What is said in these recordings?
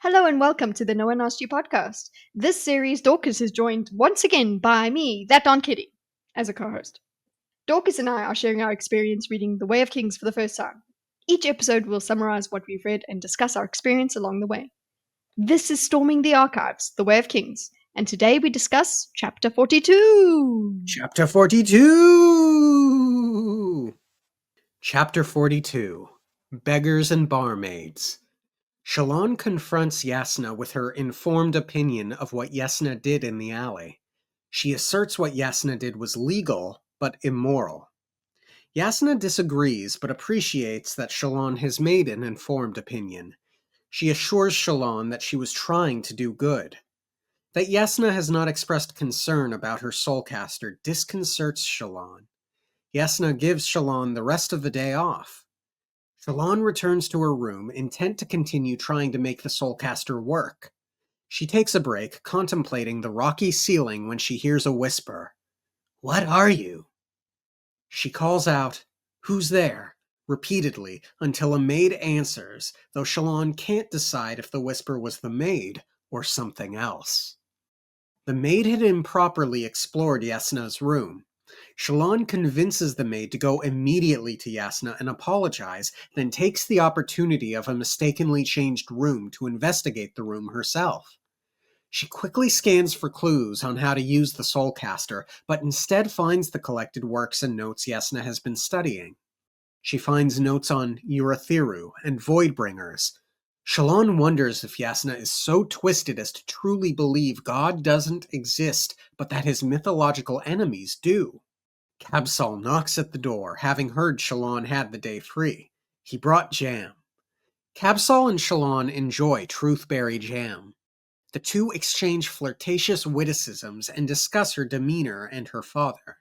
Hello and welcome to the No One Asked You podcast. This series, Dorkus is joined once again by me, that Aunt Kitty, as a co-host. Dorkus and I are sharing our experience reading The Way of Kings for the first time. Each episode will summarize what we've read and discuss our experience along the way. This is Storming the Archives, The Way of Kings, and today we discuss Chapter 42. Chapter 42! Chapter 42. Beggars and Barmaids. Shallan confronts Yasna with her informed opinion of what Yasna did in the alley. She asserts what Yasna did was legal, but immoral. Yasna disagrees, but appreciates that Shallan has made an informed opinion. She assures Shallan that she was trying to do good. That Yasna has not expressed concern about her soulcaster disconcerts Shallan. Yasna gives Shallan the rest of the day off. Shallan returns to her room, intent to continue trying to make the soulcaster work. She takes a break, contemplating the rocky ceiling when she hears a whisper. "What are you?" She calls out, "Who's there?" repeatedly until a maid answers, though Shallan can't decide if the whisper was the maid or something else. The maid had improperly explored Yasna's room. Shallan convinces the maid to go immediately to Yasna and apologize, then takes the opportunity of a mistakenly changed room to investigate the room herself. She quickly scans for clues on how to use the soulcaster, but instead finds the collected works and notes Yasna has been studying. She finds notes on Urithiru and Voidbringers. Shallan wonders if Yasna is so twisted as to truly believe God doesn't exist, but that his mythological enemies do. Kabsal knocks at the door, having heard Shallan had the day free. He brought jam. Kabsal and Shallan enjoy Truthberry jam. The two exchange flirtatious witticisms and discuss her demeanor and her father.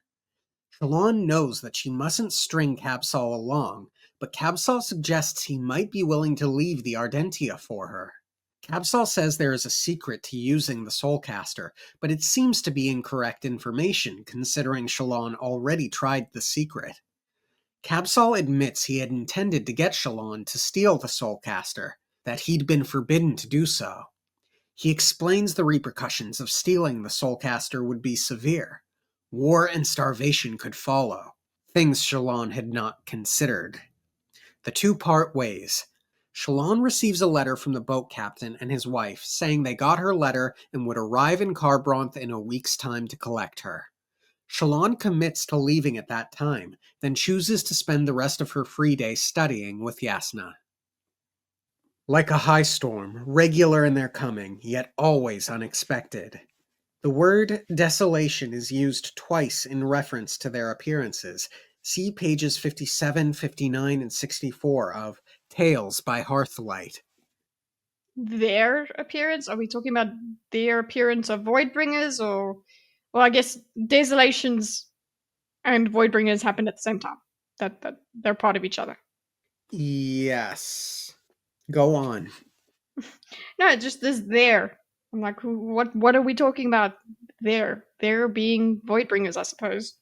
Shallan knows that she mustn't string Kabsal along, but Kabsal suggests he might be willing to leave the Ardentia for her. Kabsal says there is a secret to using the Soulcaster, but it seems to be incorrect information considering Shallan already tried the secret. Kabsal admits he had intended to get Shallan to steal the Soulcaster, that he'd been forbidden to do so. He explains the repercussions of stealing the Soulcaster would be severe. War and starvation could follow, things Shallan had not considered. The two part ways. Shallan receives a letter from the boat captain and his wife saying they got her letter and would arrive in Carbronth in a week's time to collect her. Shallan commits to leaving at that time, then chooses to spend the rest of her free day studying with Yasna. Like a high storm, regular in their coming, yet always unexpected. The word desolation is used twice in reference to their appearances. See pages 57, 59, and 64 of Tales by Hearthlight. Their appearance? Are we talking about their appearance of Voidbringers, or... Well, I guess Desolations and Voidbringers happen at the same time. That they're part of each other. Yes. Go on. No, just this there. I'm like, what are we talking about there? There being Voidbringers, I suppose.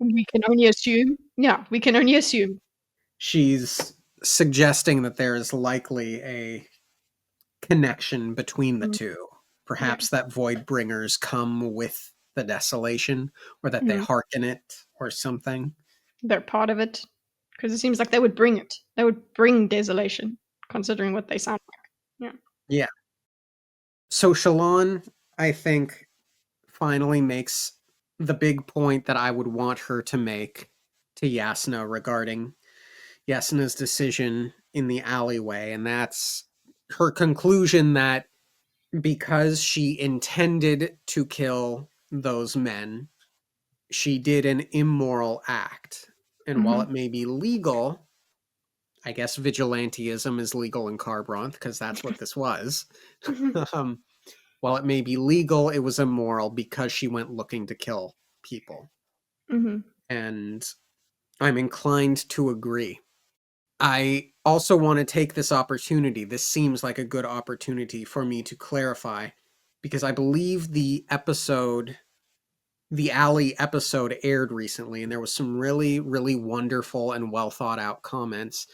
We can only assume. Yeah, we can only assume. She's suggesting that there is likely a connection between the two. Perhaps that Voidbringers come with the desolation, or that they hearken it, or something. They're part of it. Because it seems like they would bring it. They would bring desolation, considering what they sound like. Yeah. So Shallan, I think, finally makes the big point that I would want her to make to Yasna regarding Yasna's decision in the alleyway, and that's her conclusion that because she intended to kill those men, she did an immoral act. And while it may be legal, I guess vigilantism is legal in Carbronth, because that's what this was. While it may be legal, it was immoral because she went looking to kill people. And I'm inclined to agree. I also want to take this opportunity. This seems like a good opportunity for me to clarify, because I believe the Alley episode aired recently, and there was some really, really wonderful and well thought out comments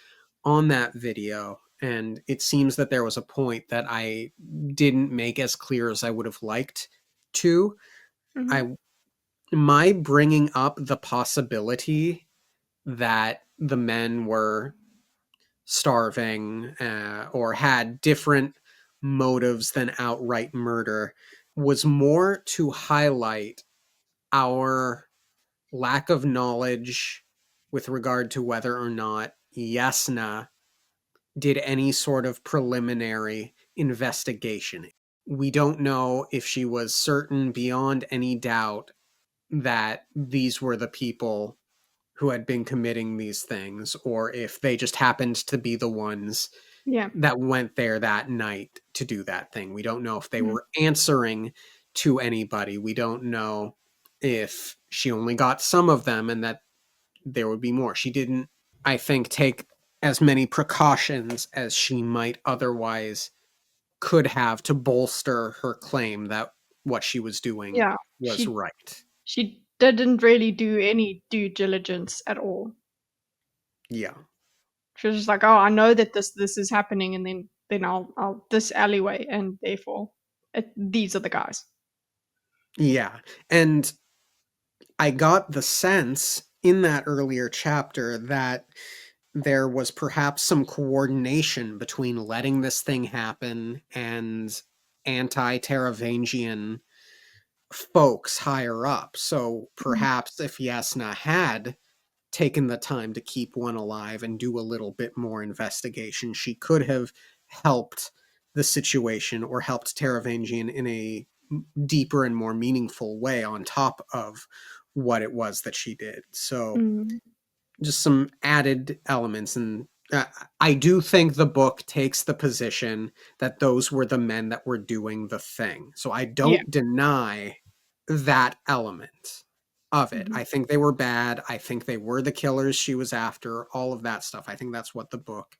on that video. And it seems that there was a point that I didn't make as clear as I would have liked to. Mhm. I my bringing up the possibility that the men were starving or had different motives than outright murder was more to highlight our lack of knowledge with regard to whether or not Yasna did any sort of preliminary investigation. We don't know if she was certain beyond any doubt that these were the people who had been committing these things, or if they just happened to be the ones Yeah. that went there that night to do that thing. We don't know if they Mhm. were answering to anybody. We don't know if she only got some of them and that there would be more. She didn't, I think, take as many precautions as she might otherwise could have to bolster her claim that what she was doing Yeah. was right. She didn't really do any due diligence at all. Yeah. She was just like, "Oh, I know that this is happening, and then I'll this alleyway, and therefore these are the guys." Yeah. And I got the sense in that earlier chapter that there was perhaps some coordination between letting this thing happen and anti-Teravangian folks higher up. So Mhm. perhaps if Yasna had taken the time to keep one alive and do a little bit more investigation, she could have helped the situation or helped Teravangian in a deeper and more meaningful way on top of what it was that she did. So Mm. just some added elements. And I do think the book takes the position that those were the men that were doing the thing. So I Yeah. don't deny that element of it. Mhm. I think they were bad. I think they were the killers she was after, all of that stuff. I think that's what the book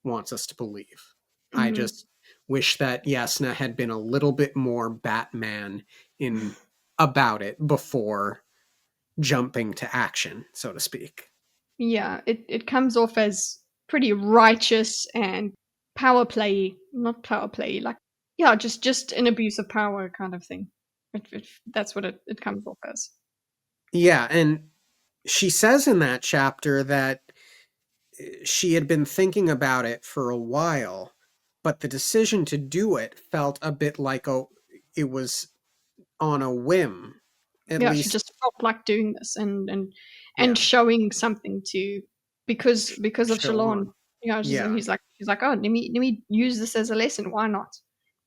wants us to believe. I Mhm. just wish that Yasna had been a little bit more Batman in about it before jumping to action, so to speak. Yeah, it comes off as pretty righteous and power play, not power play, like yeah, just an abuse of power kind of thing. That's what it comes off as. Yeah, and she says in that chapter that she had been thinking about it for a while, but the decision to do it felt a bit like it was on a whim. At Yeah, she least, just felt like doing this and yeah, showing something to because of show Shalon. on. You know, Yeah. she's like, oh, let me use this as a lesson. Why not?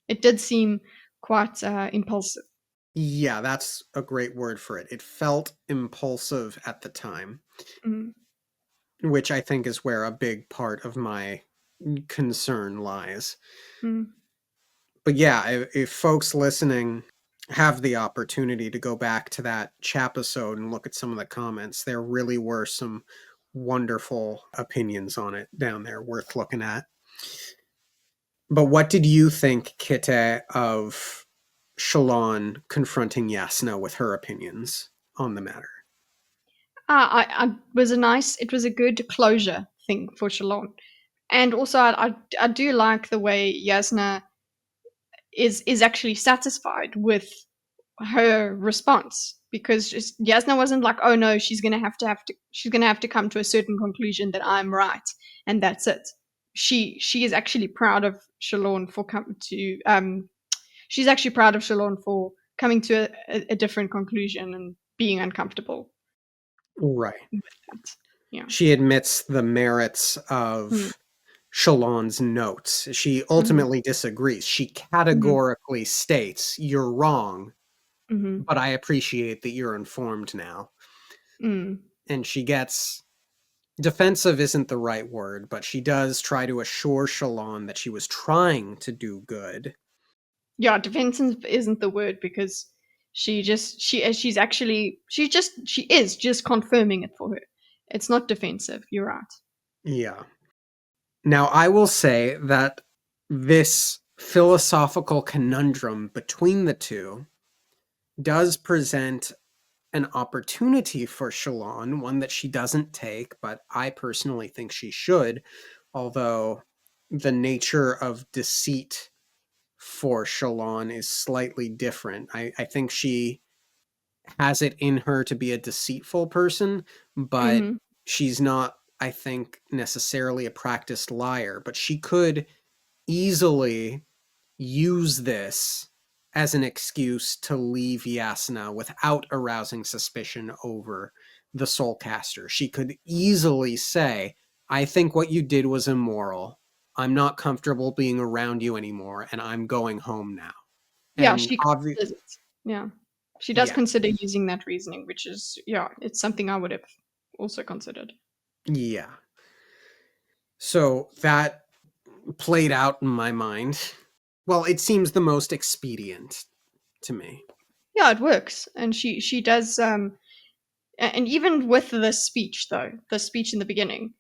It did seem quite impulsive. Yeah, that's a great word for it. It felt impulsive at the time, Mm, which I think is where a big part of my concern lies. mm, But yeah, if folks listening have the opportunity to go back to that chapisode and look at some of the comments, there really were some wonderful opinions on it down there worth looking at. But what did you think, Kite, of Shalon confronting Yasna with her opinions on the matter? I was a nice. It was a good closure thing for Shalon, and also I do like the way Yasna is actually satisfied with her response because Yasna wasn't like, oh no, she's gonna have to come to a certain conclusion that I'm right and that's it. She is actually proud of Shalon for coming to she's actually proud of Shalon for coming to a different conclusion and being uncomfortable Right. with that. Yeah. She admits the merits Mm-hmm. of Shalon's notes. She Mm-hmm. ultimately disagrees. She Mm-hmm. categorically states, "You're wrong, Mm-hmm. but I appreciate that you're informed now." Mm. And she gets defensive isn't the right word, but she does try to assure Shalon that she was trying to do good. Yeah, defensive isn't the word because she is just confirming it for her. It's not defensive. You're right. Yeah. Now, I will say that this philosophical conundrum between the two does present an opportunity for Shalon, one that she doesn't take, but I personally think she should. Although the nature of deceit for Shalon is slightly different. I think she has it in her to be a deceitful person, but Mm-hmm. she's not, I think, necessarily a practiced liar. But she could easily use this as an excuse to leave Yasna without arousing suspicion over the Soulcaster. She could easily say, I think what you did was immoral. I'm not comfortable being around you anymore, and I'm going home now. Yeah, And she considers it. Yeah. She does yeah, consider using that reasoning, which is, yeah, it's something I would have also considered. yeah. So that played out in my mind. Well, it seems the most expedient to me. Yeah, it works. And she does and even with the speech though, the speech in the beginning,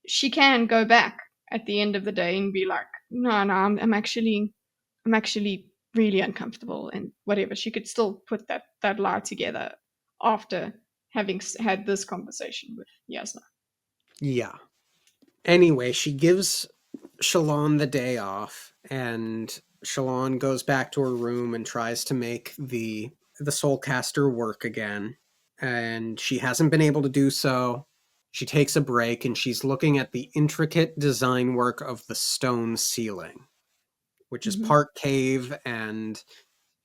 she can go back at the end of the day and be like, no, no, I'm actually really uncomfortable and whatever. She could still put that lie together after having had this conversation with Yasna. Yeah. Anyway, she gives Shalon the day off, and Shalon goes back to her room and tries to make the Soulcaster work again. And she hasn't been able to do so. She takes a break and she's looking at the intricate design work of the stone ceiling, which is Hmm. part cave, and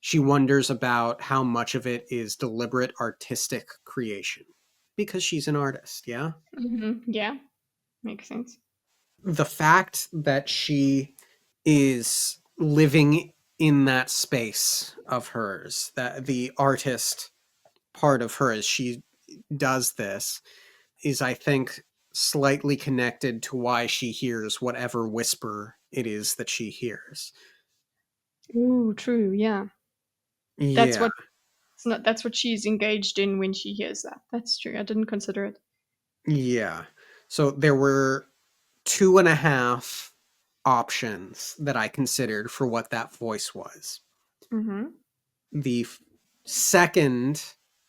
she wonders about how much of it is deliberate artistic creation. Because she's an artist, yeah? Hmm. Yeah, makes sense. The fact that she is living in that space of hers, that the artist part of her as she does this, is, I think, slightly connected to why she hears whatever whisper it is that she hears. Ooh, true. Yeah, that's Yeah, what it's not. That's what she's engaged in when she hears that. That's true. I didn't consider it. yeah. So there were two and a half options that I considered for what that voice was. Hmm. The second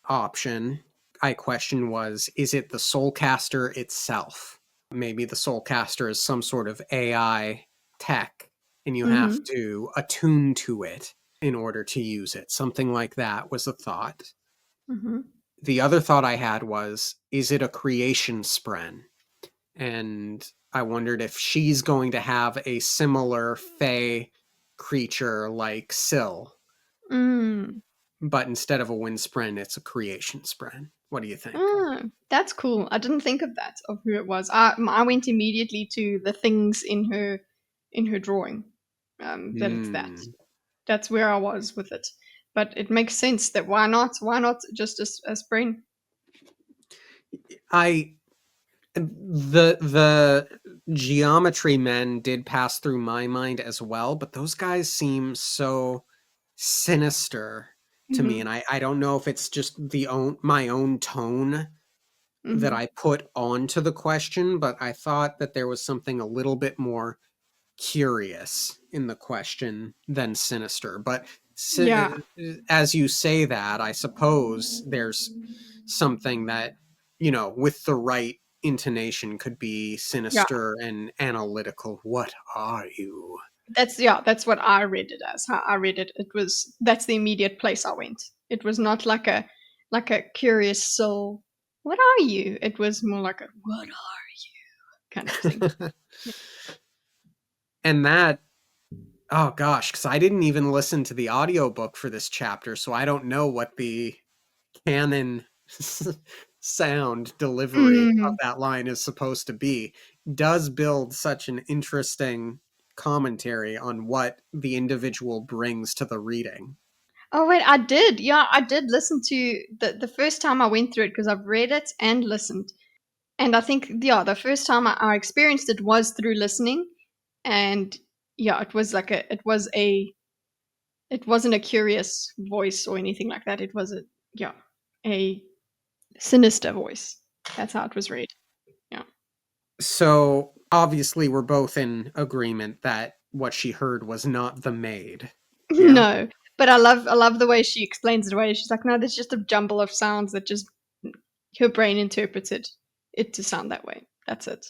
option I questioned was, is it the Soulcaster itself? Maybe the Soulcaster is some sort of AI tech and you have Hmm. to attune to it in order to use it. Something like that was a thought. Hmm. The other thought I had was, is it a creation spren? And I wondered if she's going to have a similar fey creature like Syl, Mm. but instead of a wind spren, it's a creation spren. What do you think? Ah, that's cool. I didn't think of that, of who it was. I went immediately to the things in her drawing. That it's that. Hmm. That's where I was with it. But it makes sense that why not? Why not just a brain? I the geometry men did pass through my mind as well, but those guys seem so sinister to me, Hmm. and I don't know if it's just my own tone that Hmm. I put onto the question, but I thought that there was something a little bit more curious in the question than sinister. But Yeah, as you say that, I suppose there's something that, with the right intonation could be yeah. sinister and analytical. What are you? That's what I read it as. How I read it, it was that's the immediate place I went. It was not like a curious soul. What are you? It was more like a what are kind of thing. Yeah. And that, oh gosh, because I didn't even listen to the audiobook for this chapter, so I don't know what the canon sound delivery of Mm. that line is supposed to be. Does build such an interesting commentary on what the individual brings to the reading. Oh wait, I did. Yeah, I did listen to the first time I went through it because I've read it and listened. And I think yeah, the first time I experienced it was through listening, and yeah, it was like it wasn't a curious voice or anything like that. It was a yeah a sinister voice. That's how it was read. Yeah. So obviously we're both in agreement that what she heard was not the maid. Yeah. No, but I love the way she explains it away. She's like, no, there's just a jumble of sounds that just her brain interprets it to sound that way. That's it.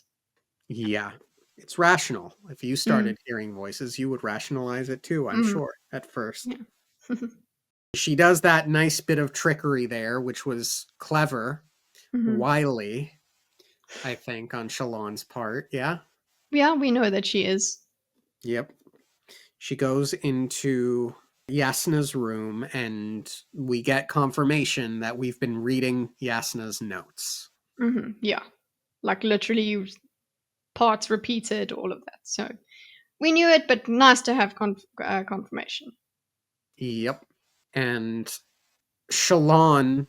Yeah. It's rational. If you Mm, started hearing voices, you would rationalize it too, I'm mm, sure, at first. yeah. She does that nice bit of trickery there, which was clever, Hmm. wily, I think, on Shalon's part. Yeah? Yeah, we know that she is. Yep. She goes into Yasna's room, and we get confirmation that we've been reading Yasna's notes. Yeah, like literally parts repeated, all of that. So we knew it, but nice to have confirmation. Yep. And Shalon,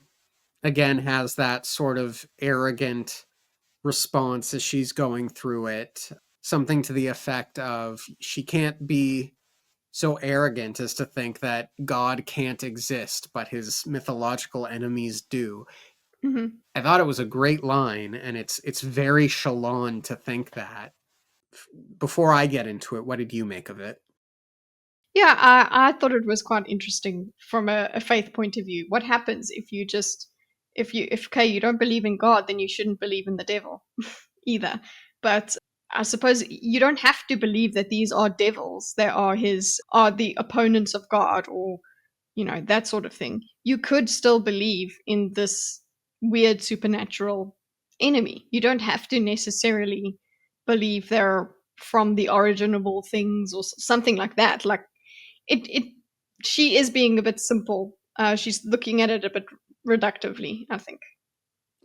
again, has that sort of arrogant response as she's going through it. Something to the effect of she can't be so arrogant as to think that God can't exist, but his mythological enemies do. Hmm. I thought it was a great line, and it's very Shalon to think that. Before I get into it, what did you make of it? Yeah, I thought it was quite interesting from a faith point of view. What happens if you just, if okay, you don't believe in God, then you shouldn't believe in the devil either. But I suppose you don't have to believe that these are devils. They are are the opponents of God, or that sort of thing. You could still believe in this weird supernatural enemy. You don't have to necessarily believe they're from the origin of all things or something like that. Like it she is being a bit simple. She's looking at it a bit reductively, I think.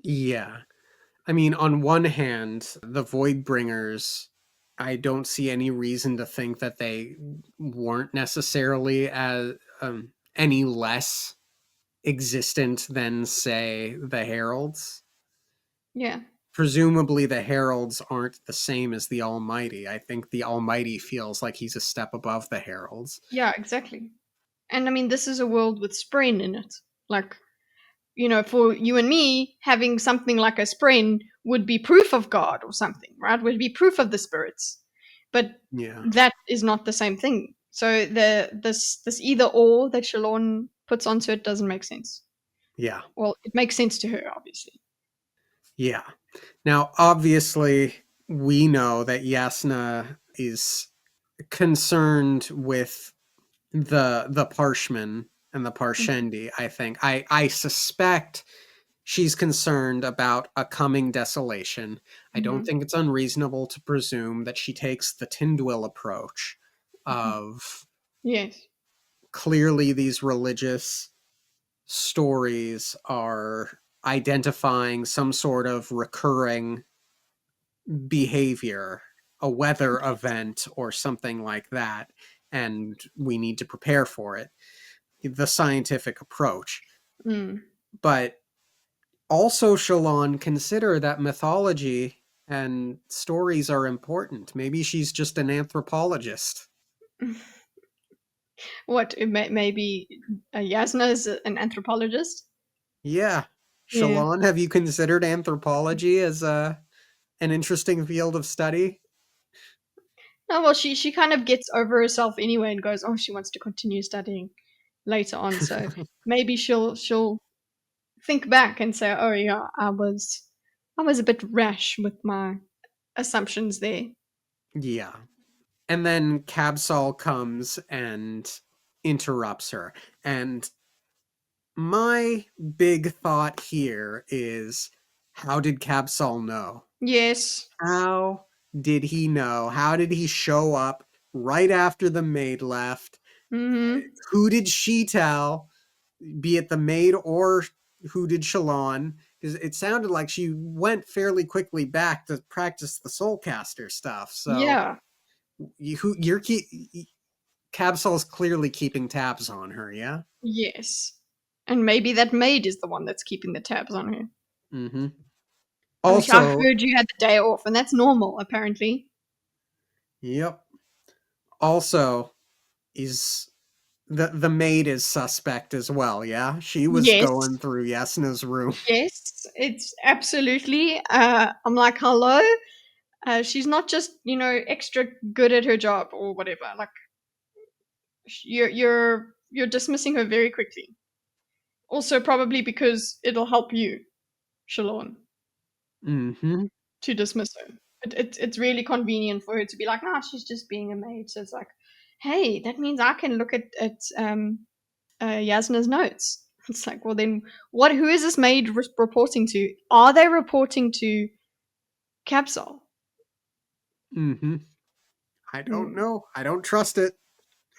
Yeah. I mean, on one hand, the Voidbringers, I don't see any reason to think that they weren't necessarily as any less existent than, say, the Heralds. Yeah. Presumably, the Heralds aren't the same as the Almighty. I think the Almighty feels like he's a step above the Heralds. Yeah, exactly. And I mean, this is a world with Spren in it. Like, for you and me, having something like a Spren would be proof of God or something, right? Would be proof of the spirits. But Yeah, that is not the same thing. So this either or that Shalon puts onto it doesn't make sense. yeah, Well, it makes sense to her, obviously. yeah. Now, obviously, we know that Yasna is concerned with the Parshmen and the Mhm. Parshendi. I think I suspect she's concerned about a coming desolation. I don't Mhm. think it's unreasonable to presume that she takes the Tindwyl approach of Yes. clearly these religious stories are identifying some sort of recurring behavior, a weather event or something like that, and we need to prepare for it. The scientific approach. Mm. But also, Shalon, consider that mythology and stories are important. Maybe she's just an anthropologist. What? Maybe Yasna is an anthropologist? Yeah. Yeah. Shalon, have you considered anthropology as an interesting field of study? Oh well, she kind of gets over herself anyway and goes, oh, she wants to continue studying later on. So maybe she'll think back and say, oh yeah, I was a bit rash with my assumptions there. Yeah. And then Cabsol comes and interrupts her. And my big thought here is, how did Cabsol know? Yes. How did he know? How did he show up right after the maid left? Mm-hmm. Who did she tell? Be it the maid or who did Shalon? Because it sounded like she went fairly quickly back to practice the Soulcaster stuff. So Yeah. you're Cabsol's clearly keeping tabs on her, yeah? Yes. And maybe that maid is the one that's keeping the tabs on her. Mm-hmm. I mean, I Also, heard you had the day off, and that's normal, apparently. yep. Also, is the maid is suspect as well, yeah? She was Yes. going through Yasna's room. Yes, it's absolutely. I'm like, hello. She's not just extra good at her job or whatever. Like you're dismissing her very quickly. Also, probably because it'll help you, Shalon, Mm-hmm. to dismiss her. It's really convenient for her to be like, nah, she's just being a maid. So it's like, hey, that means I can look at Yasna's notes. It's like, well, then what? Who is this maid reporting to? Are they reporting to Capsule? Mm-hmm. I don't Hmm. know. I don't trust it.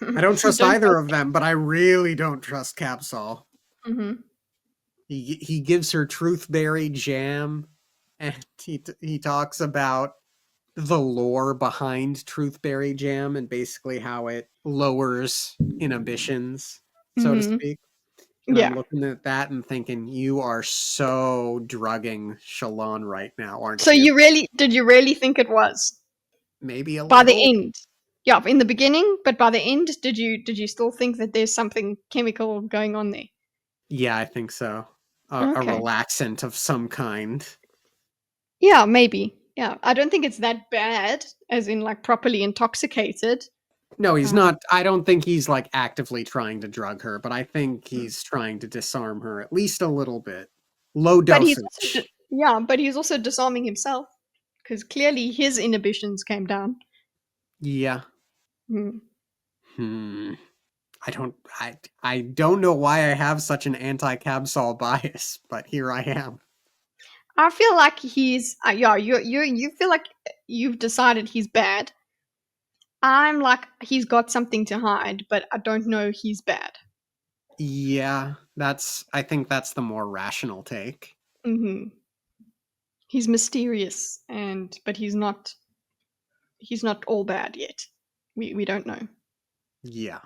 I don't You trust don't either trust of them, but I really don't trust Capsol. it. Hmm. He gives her truthberry jam, and he talks about the lore behind truthberry jam and basically how it lowers inhibitions, so to Hmm. speak. And I'm Yeah. looking at that and thinking, you are so drugging Shalon right now, So aren't you? did you really think it was Maybe a by the little. end? Yeah, in the beginning, but by the end, did you still think that there's something chemical going on there? Yeah, I think so. A Okay. relaxant of some kind. Yeah, maybe. Yeah, I don't think it's that bad, as in like properly intoxicated. No, he's Um, not. I don't think he's like actively trying to drug her, but I think mm. he's trying to disarm her at least a little bit. Low But he's also dosage. yeah, but he's also disarming himself because clearly his inhibitions came down. Yeah. Hmm. Hmm. I don't know why I have such an anti-Cabsol bias, but here I am. I feel like he's yeah. You feel like you've decided he's bad. I'm like he's got something to hide, but I don't know he's bad. Yeah, I think that's the more rational take. Hmm. He's mysterious, and but he's not all bad yet. We don't know. Yeah.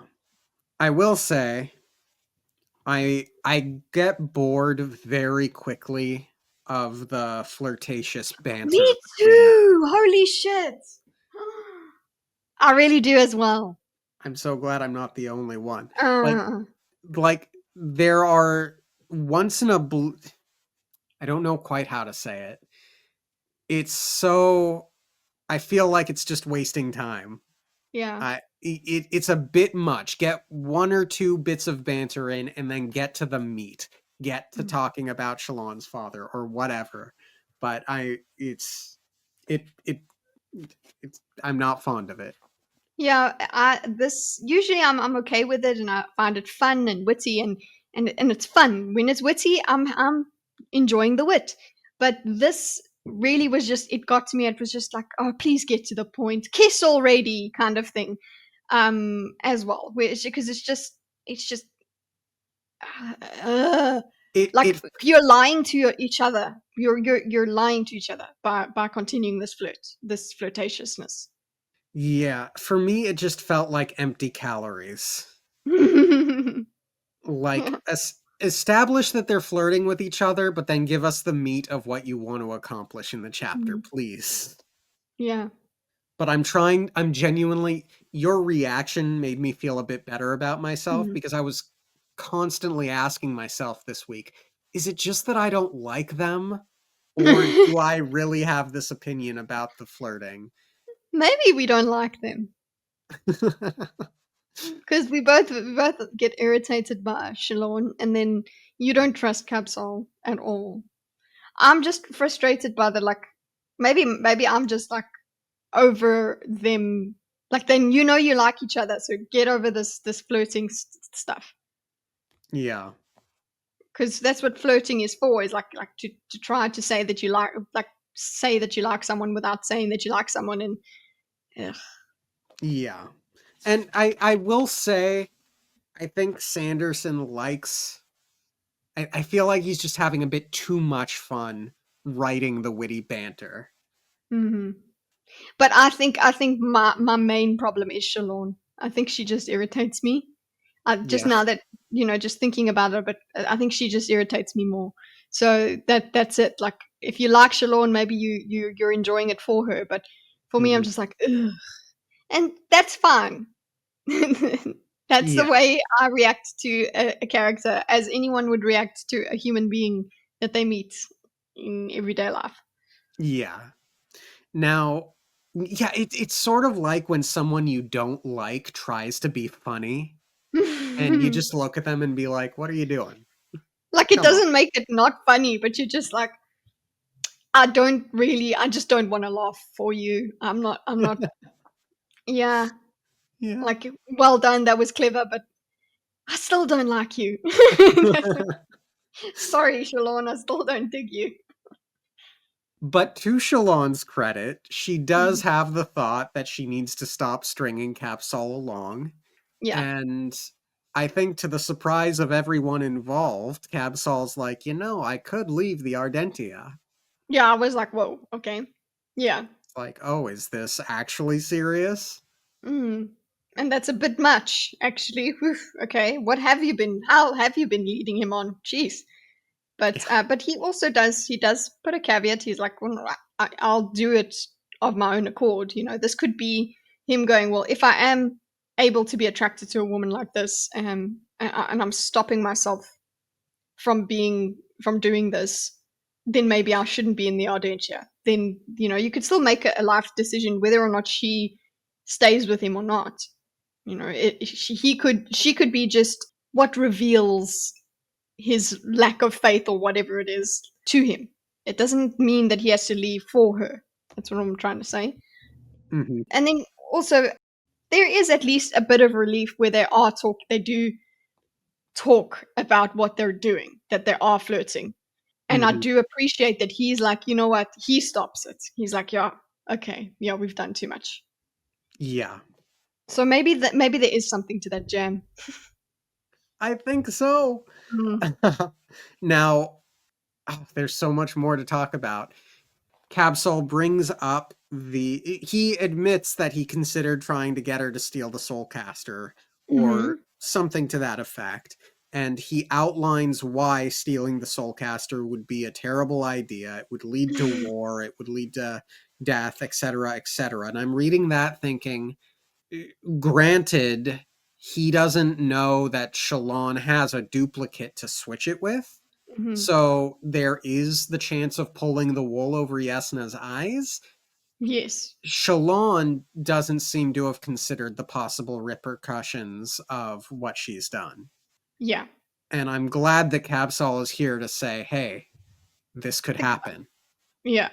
I will say I get bored very quickly of the flirtatious banter Me between them. too. Holy shit. I really do as well. I'm so glad I'm not the only one. Like Uh, there are once in a blue I don't know quite how to say it. It's so I feel like it's just wasting time. yeah. It's a bit much. Get one or two bits of banter in and then get to the meat. Get to talking about Shalon's father or whatever. But it it's I'm not fond of it. Yeah, this usually I'm okay with it and I find it fun and witty and it's fun. When it's witty, I'm enjoying the wit. But this really was just it got to me. It was just like, oh, please get to the point. Kiss already kind of thing. As well. Because it's just uh, It like it you're lying to each other. You're lying to each other by continuing this flirtatiousness. Yeah, for me it just felt like empty calories. Like establish that they're flirting with each other, but then give us the meat of what you want to accomplish in the chapter, please. Yeah. But I'm genuinely your reaction made me feel a bit better about myself Mhm. because I was constantly asking myself this week, is it just that I don't like them? Or do I really have this opinion about the flirting? Maybe we don't like them because we both get irritated by Shalon, and then you don't trust Capsule at all. I'm just frustrated by the like. Maybe I'm just like over them. Like then you like each other, so get over this flirting stuff. Yeah. Because that's what flirting is for. Is like to try to say that you like say that you like someone without saying that you like someone, and ugh. Yeah. And I will say I think Sanderson likes I feel like he's just having a bit too much fun writing the witty banter. Mhm. But I think my main problem is Shalon. I think she just irritates me. Just Yeah. now that just thinking about it, but I think she just irritates me more. So that's it. Like if you like Shalon, maybe you're enjoying it for her, but for me, I'm Mhm. just like, ugh. And that's fine. That's the Yeah. way I react to a character, as anyone would react to a human being that they meet in everyday life. Yeah. Now, yeah, it's sort of like when someone you don't like tries to be funny, and you just look at them and be like, "What are you doing? Like it Come on." doesn't make it not funny, but you're just like, I just don't want to laugh for you. I'm not, yeah, Yeah. like, well done, that was clever, but I still don't like you. Sorry, Shalon, I still don't dig you. But to Shalon's credit, she does Mhm. have the thought that she needs to stop stringing Capsol along. Yeah. And I think to the surprise of everyone involved, Capsol's like, I could leave the Ardentia. Yeah, I was like, whoa, okay. Yeah. It's like, oh, is this actually serious? Mm. And that's a bit much, actually. Whew, okay, what have you been? How have you been leading him on? Jeez. Yeah. But he also does. He does put a caveat. He's like, well, I'll do it of my own accord. You know, this could be him going, well, if I am able to be attracted to a woman like this, and I'm stopping myself from doing this, then maybe I shouldn't be in the Ardentia. Then you could still make a life decision whether or not she stays with him or not. She could be just what reveals his lack of faith or whatever it is to him. It doesn't mean that he has to leave for her. That's what I'm trying to say. Hmm. And then also there is at least a bit of relief where they do talk about what they're doing, that they are flirting. And I Hmm. do appreciate that he's like, you know what? He stops it. He's like, yeah, okay, yeah, we've done too much. Yeah, So maybe there is something to that jam. I think so. Mm. Now, there's so much more to talk about. Capsule brings up he admits that he considered trying to get her to steal the Soulcaster or Mm-hmm. something to that effect, and he outlines why stealing the Soulcaster would be a terrible idea. It would lead to war, it would lead to death, etc., etc. And I'm reading that thinking, granted, he doesn't know that Shalon has a duplicate to switch it with. Mm-hmm. So there is the chance of pulling the wool over Yesna's eyes. Yes. Shalon doesn't seem to have considered the possible repercussions of what she's done. Yeah. And I'm glad that Cabsol is here to say, hey, this could happen. Yeah.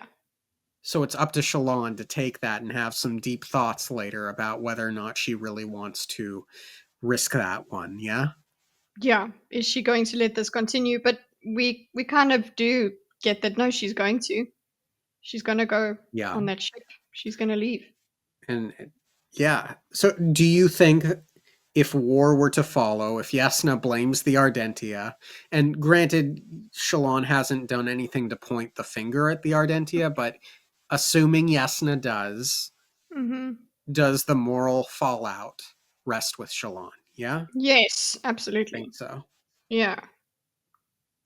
So it's up to Shalon to take that and have some deep thoughts later about whether or not she really wants to risk that one, yeah? Yeah. Is she going to let this continue? But we kind of do get that no, she's going to. She's gonna go Yeah. on that ship. She's gonna leave. And yeah. So do you think if war were to follow, if Yasna blames the Ardentia, and granted, Shalon hasn't done anything to point the finger at the Ardentia, but assuming Yasna Mm-hmm. does the moral fallout rest with Shalon? Yeah? Yes, I think absolutely. so. Yeah.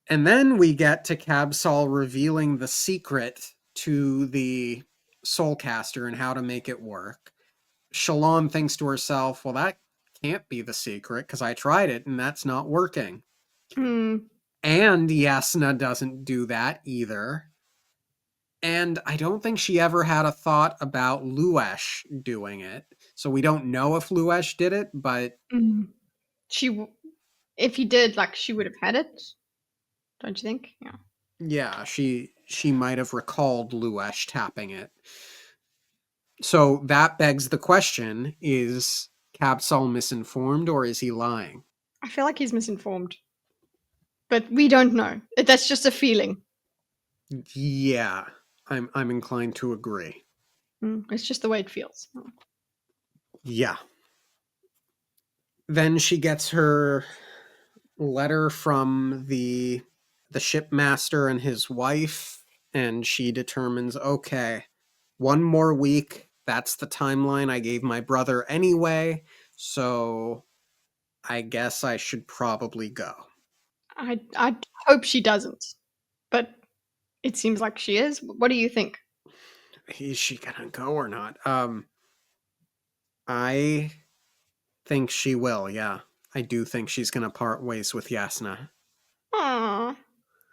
And then we get to Cabsol revealing the secret to the Soulcaster and how to make it work. Shalon thinks to herself, well, that can't be the secret because I tried it and that's not working. Mm, And Yasna doesn't do that either. And I don't think she ever had a thought about Luesh doing it. So we don't know if Luesh did it, but mm. If he did, like, she would have had it. Don't you think? Yeah. yeah, she might have recalled Luesh tapping it. So that begs the question, is Cabsol misinformed or is he lying? I feel like he's misinformed, but we don't know. That's just a feeling. Yeah, I'm inclined to agree. It's just the way it feels. Yeah. Then she gets her letter from the shipmaster and his wife, and she determines, okay, one more week. That's the timeline I gave my brother anyway, so I guess I should probably go. I hope she doesn't, but it seems like she is. What do you think? Is she gonna go or not? I think she will, yeah. I do think she's gonna part ways with Yasna. Aww.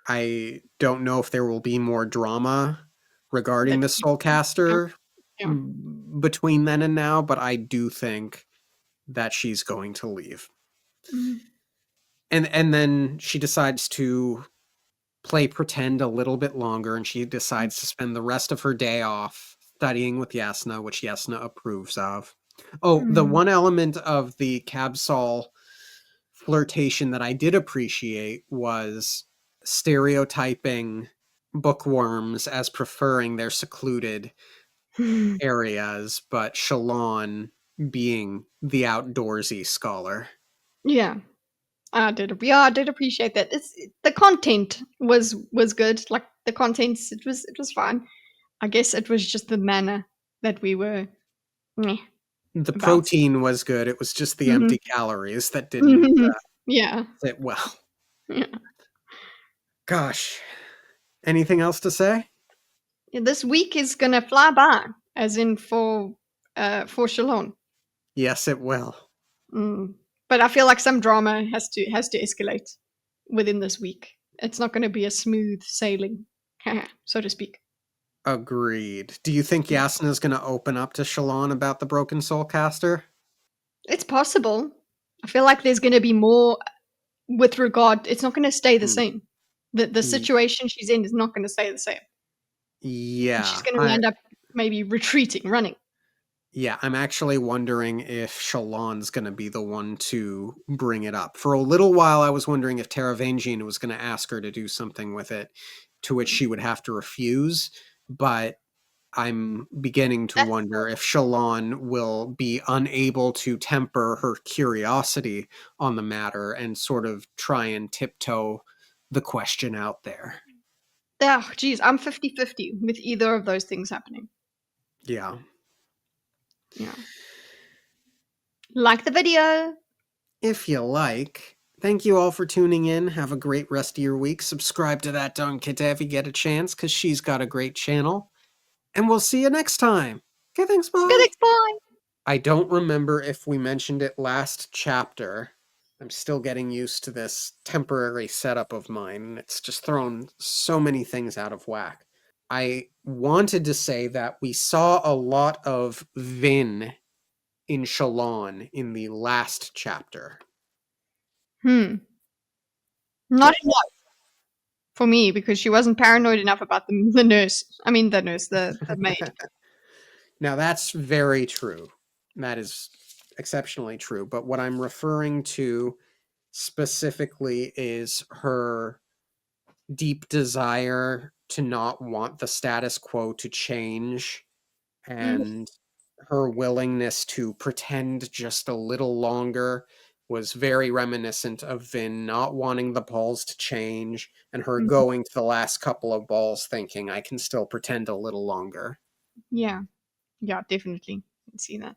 I don't know if there will be more drama regarding That the yeah, Soulcaster yeah. between then and now, but I do think that she's going to leave. Mm, And then she decides to play pretend a little bit longer, and she decides to spend the rest of her day off studying with Yasna, which Yasna approves of. Oh, the Mm. one element of the Cabsol flirtation that I did appreciate was stereotyping bookworms as preferring their secluded areas, but Shalon being the outdoorsy scholar. Yeah. I did appreciate that. The content was good. Like the contents, it was fine. I guess it was just the manner that we were meh The about. protein was good, it was just the Mhm. empty calories that didn't Mhm. Yeah. sit well. Yeah. Gosh. Anything else to say? Yeah, this week is gonna fly by, as in for Shalon. Yes, it will. Mm. But I feel like some drama has to escalate within this week. It's not gonna be a smooth sailing, so to speak. Agreed. Do you think Yeah. Yasna's going to open up to Shalon about the Broken Soul Caster? It's possible. I feel like there's gonna be more with regard. It's not gonna stay the Hmm. same. The situation she's in is not gonna stay the same. And she's Yeah, gonna end up maybe retreating, running. I'm actually wondering if Shalon's going to be the one to bring it up. For a little while, I was wondering if Taravangian was going to ask her to do something with it, to which she would have to refuse. But I'm beginning to That's wonder if Shalon will be unable to temper her curiosity on the matter and sort of try and tiptoe the question out there. oh, geez, I'm 50-50 with either of those things happening. Yeah. Yeah. Like the video. If you like. Thank you all for tuning in. Have a great rest of your week. Subscribe to that Don Kita if you get a chance, because she's got a great channel. And we'll see you next time. Okay, thanks, Good bye. explain. I don't remember if we mentioned it last chapter. I'm still getting used to this temporary setup of mine. It's just thrown so many things out of whack. I wanted to say that we saw a lot of Vin in Shalon in the last chapter. Hmm. Not enough for me because she wasn't paranoid enough about the nurse. I mean, the nurse, the maid. Now, that's very true. That is exceptionally true. But what I'm referring to specifically is her deep desire to not want the status quo to change Mm, and her willingness to pretend just a little longer was very reminiscent of Vin not wanting the balls to change and her mm, going to the last couple of balls thinking, I can still pretend a little longer. yeah. Yeah, definitely. I can see that.